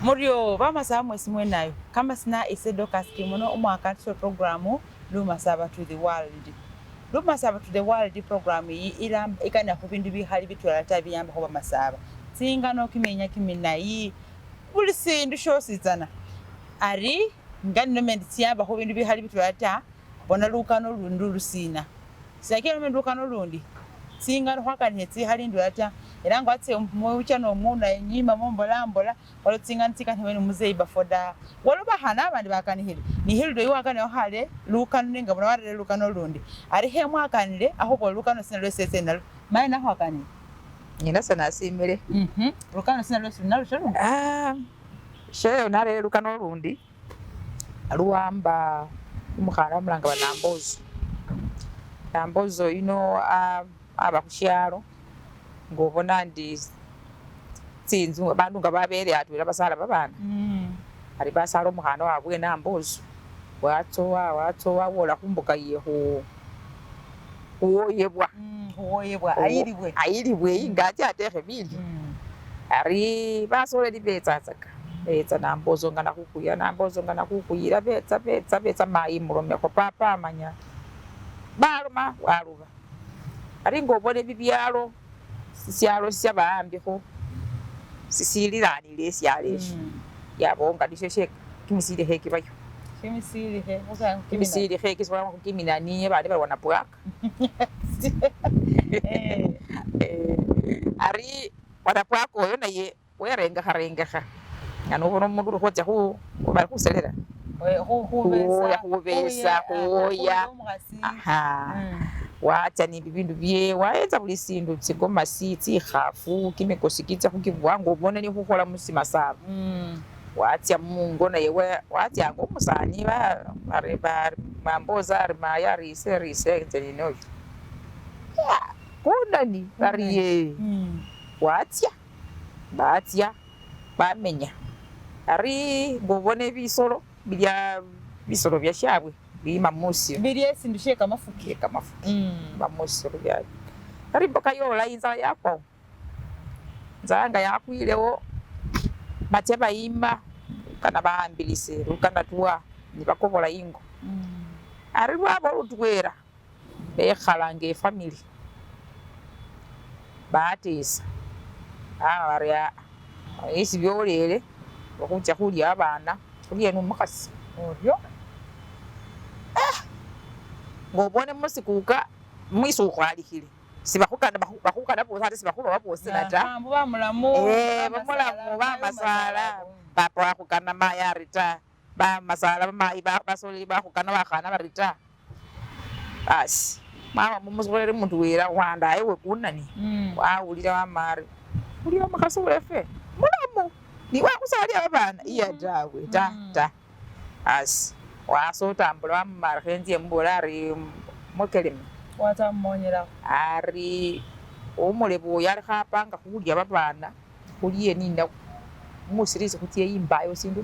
Murio bamasaba mwesi mwenayo kama sina Dorcas Kimono umwaka tso programu Lumasaba to the World. Lumasaba to the World program iyi ikana ku bintu bihali bitwala tabiyamba ko bamasaba singano kimenya kiminayi buli sindu shosizana ari ngani no menditsiyamba ko bintu bihali bitwala ta bona lukano lundu lusina sakelo mendukano lundi singano hwakanhetsi hali ndwata erango atse mucha no muna nyima mombolambola walotsingantsika ntwene muzeiba foda waloba hana abandi bakanihira ni hildo yiwakane hale lukano ninga bona warele lukano lundi ari he mwakanire aho bo lukano sina lwesese nalo mai na hwakane nyina sana simire lukano sina lwesese nalo shalo sheyo nare lukano lundi aluamba umukhana mulanga banambozo aba kushalo ngobona ndi tsinzu abantu nga babere atwira basala babana ari basala umukhana wabwe nambozo watsowa wola kumbuka yeho uwoyebwa ayilibwe ingati atekhe bili ari basole libetsatsaka betsa nambozo ngana kukuyira betsa mayi mulomeko papa amanya baluma waluba ari ngobone bibyalo sisyalo syabambiko sisililanile syalesho yabonga disheshe kimisili heki bayo kimisili heki swa kiminani bali wana bwaka ari wana bwaka oyo naye werenga ngano bono mundu khotya khu bali khuselera khubesa khoya wacha ni bibindu bye waeza buli sindu tsigoma tsikhafu kimikosi kitsa khukibwango ubone ni khukhola musima saba watya mungo naye watya ngo musani bari mamboza ari maya rise njeninoyo kundani bariye watya bamenya ari ngobone bisolo bya shabwe bimamusi bilie sindushe kamafuki bamusi bya ari boka yola inza yako nzanga yakwilewo bateba imba kana baambilise rukanda tuwa nibakobola ingo ari babo rutwera bekhalange family batisa aria isi byolele bakujja kulya abana kulya n'umukhasi oryo ngobone musikuka mwisuko alikhile sibakhukana bosa sibakhulwa bosa nata bamulamu bamasala papa wakhukana maya rita bamasala bamayi basoli bakhukana bakhana barita asi mama mumusibulele muntu wera wanda ewe kunani wawulira wamari ulira mukhasi wefe mulamu ni wakusalya babana iya dawe ta asi wasotambula wamumara khenziye mbola ari mokeleme watamonyera ari umulebu yali khapanga khulya babana khuliye nina musirisi khutiye imbayo sindu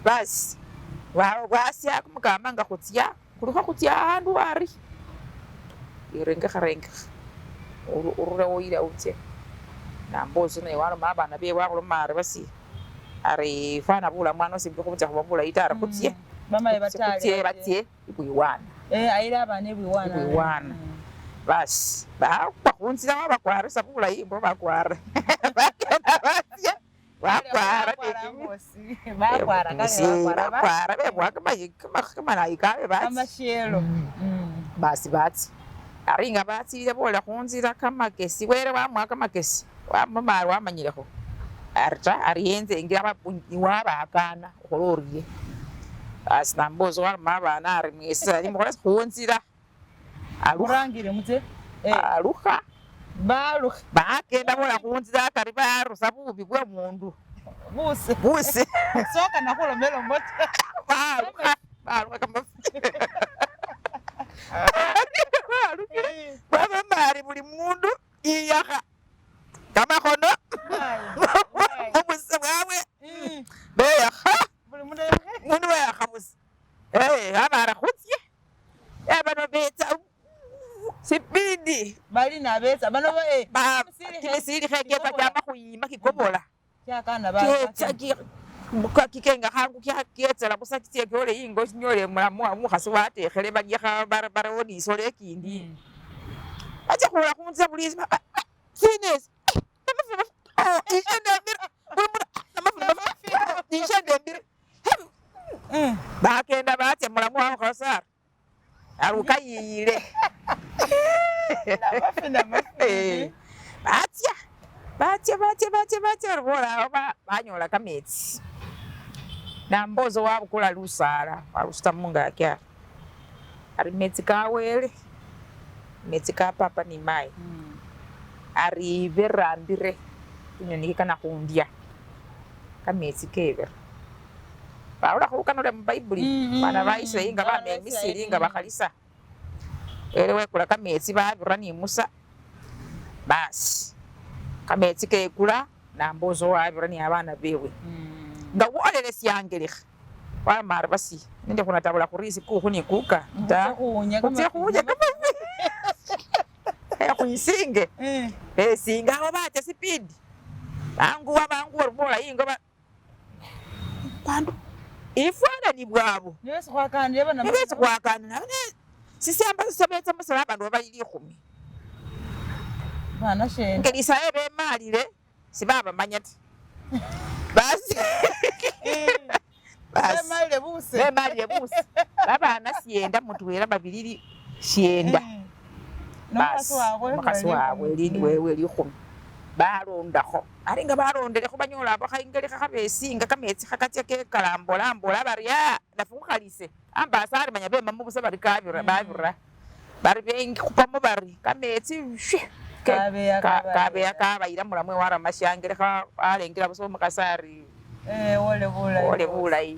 basi wasya kumugamba nga khutya khulikho khutya ahandu ari irengekha urure woyila utye nambozo naye waloma abana bewe wakhuloma ari basi ari fana bula mwana osibiko kutya khubabula itara khutye mama batye ibwiwana ayira abana ibwiwana basi bakhunzira babakwarisa bula imbo bakwara bakena batye bakwara bebwaka mayikabe amashelo basi batsi aringa batsile bola khunzira kamakesi were wamwaka makesi wamamari wamanyilekho arta ariyenze ingira babunyiwa bakana kholorie asi nambozo walima abana ari mwesa nimukhola khunzira alurangire mutse alukha bakenda bola khunzira akari barusa bubi bwa mundu buse soka nakhulomela mota balukha kamafi babamari buli mundu iyakha kamakhono mubuse bwabwe beyakha mundu weyakha busa abara khutye abano betsa sipidi bali nabeza bano kimisiri khegeza kyama khuyima kigobola kyakana kikenga khangu kyaketsela busa kityekole ingo nyole mukhasi watekhele balya barawo nisolo ekindi acha khula khunza bulisi Sines bakenda batya mulamu wawe khasara aruka yiyile batya rubola banyola kametsi nambozo wabukula lusala walusuta mungaki ari metsi kawele metsi ka papa ni mai ari verambire inyoni kana kundya kametsi kevera baula khukanole mu Bible bana ba Israeli nga bame Misiri nga bakhalisa elewe kula kametsi babira ni Musa basi kametsi kekula nambozo wabira ni abana bewe nga wolele syangelekha wamara basi nende kunatabula khurisi kukhu ni kuka ta kutse khuja khuisinge singa abo batya speed banguwa rubola ingo bandu ifanani bwabo nibesi khwakana sisamba sisabetsa musala abandu babali 10 bana shene ngelisaye bemalile sibabamanya ta basi bemalile busi babana sienda mutwela babili sienda mukasi wabwe lindi wewe 10 balondakho ali nga balondelekho banyola bakhaingelekha khabesinga kametsi khakatya kekalambola barya nafu kukhalise ambasa ali manya bema mubusa bari kabira babira bari bengi khupamo bari kametsi kabeya kabayila mulamwe wara masyangelekha alengela buso mukasari ole bulayi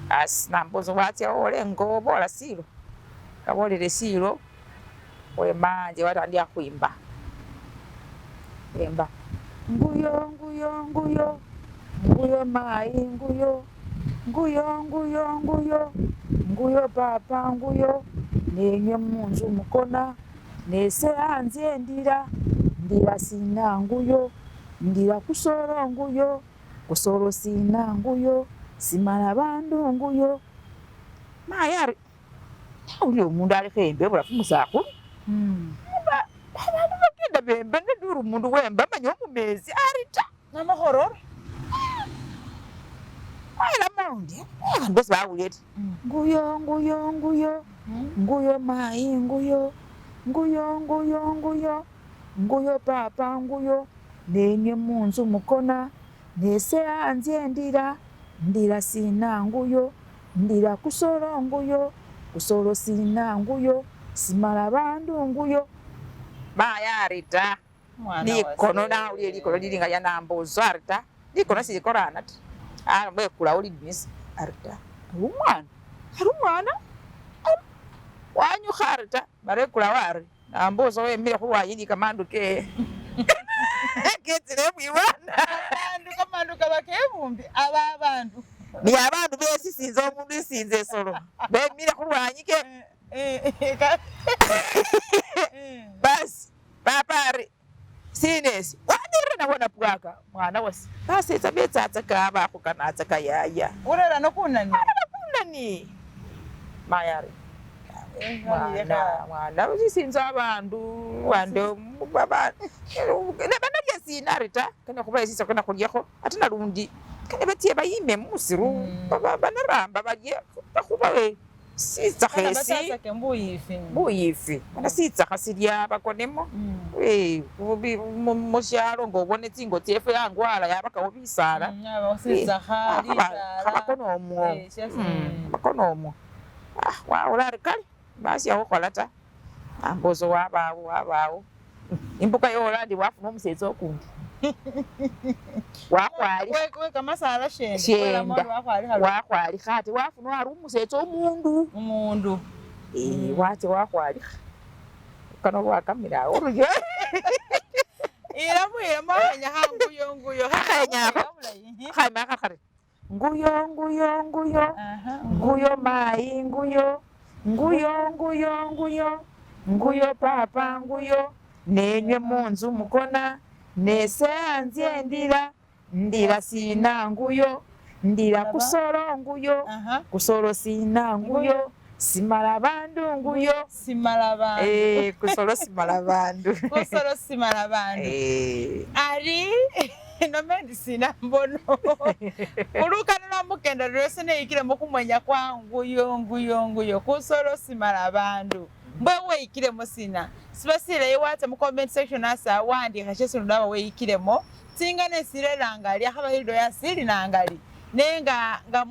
as nambozo watya ole ngobola silo kabolele silo wemanje watandya khwimba emba nguyo mai nguyo papa nguyo nenye munzu mukona nese anze ndira sina nguyo ndira kusoro nguyo kusoro sina nguyo simana bandu nguyo mayari uli omundu ali khembe bula fumusakhu abantu bagenda bembe nduru mundu wembe amanya omumezi arita namakhororo ayila maundi abantu bosi bawulete nguyo mai nguyo papa nguyo nenye munzu mukona nese anze ndira sina nguyo ndira kusoro nguyo kusoro sina nguyo simala bandu nguyo maya arita likono nawulye likono lilinga lya nambozo arita likono silikorana ta mwekula uli dinisi arita ari umwana wanyukha arita barekula wari nambozo wemile khulwanyili kamandu ketsile mwiwana kamandu kaba kebumbi aba abandu ni abandu besisinze omundu isinze esolo bemile khulwanyi basi papari Sines wanire nabona pwaka mwana wasi basetsa betsatsa kaba khukanatsa kayaya urera nokunani mayari mwana usisinza abantu wande baba nebana lyesinarita kana khuba esisa kana khulyakho ate nalundi kana batiye bayime musiru banaramba balye bakhuba sitsakhesi buyifi mana sitsakha silya bakonemo musyalo ngobone tsingo tsefe yangwala yabakawo bisala bakonomwo wawula ari kale basyawo khola ta ambozo wabawo imbuka yolandi wafuna omusetsi okundi wakhwali wakhwalikha ate wafuna ari umusetsi omundu watse wakhwalikha kano lwakamila awo rulyo khaima khari nguyo mai nguyo nguyo nenywe munzu mukona neseanzye ndira sina nguyo ndira kusolo nguyo kusolo sina nguyo simala bandu nguyo kusolo simala bandu kusolo simala bandu ari no medicine mbono ulukana lwa mukenda lwese neikire mukumwenya kwa nguyo kusolo simala bandu mbwe weikiremo sina sibasire iwate mu comment section asa wandi kashesu ndaba weikiremo tinga nesire langali akaba hildo ya siri nangali nenga nga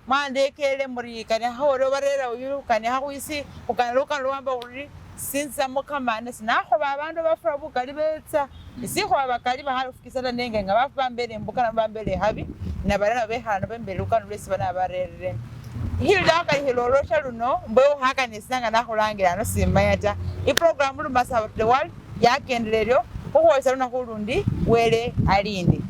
mwandekele muri kane horo barera uyu kane hakwisi ukaruka ruamba uri sinza mukamana sinaho babandu bafura bukali betsa isiho abakali baharufukisana nenge nga bafambere mbukana bambere habi nabarana behana bembere ukana lwesi bana barere hilda ka hiloro shaluno mbo haka nesanga nakulangira no simayata I program Lumasaba to the World yakendelero ko hoisa na kurundi wele alindi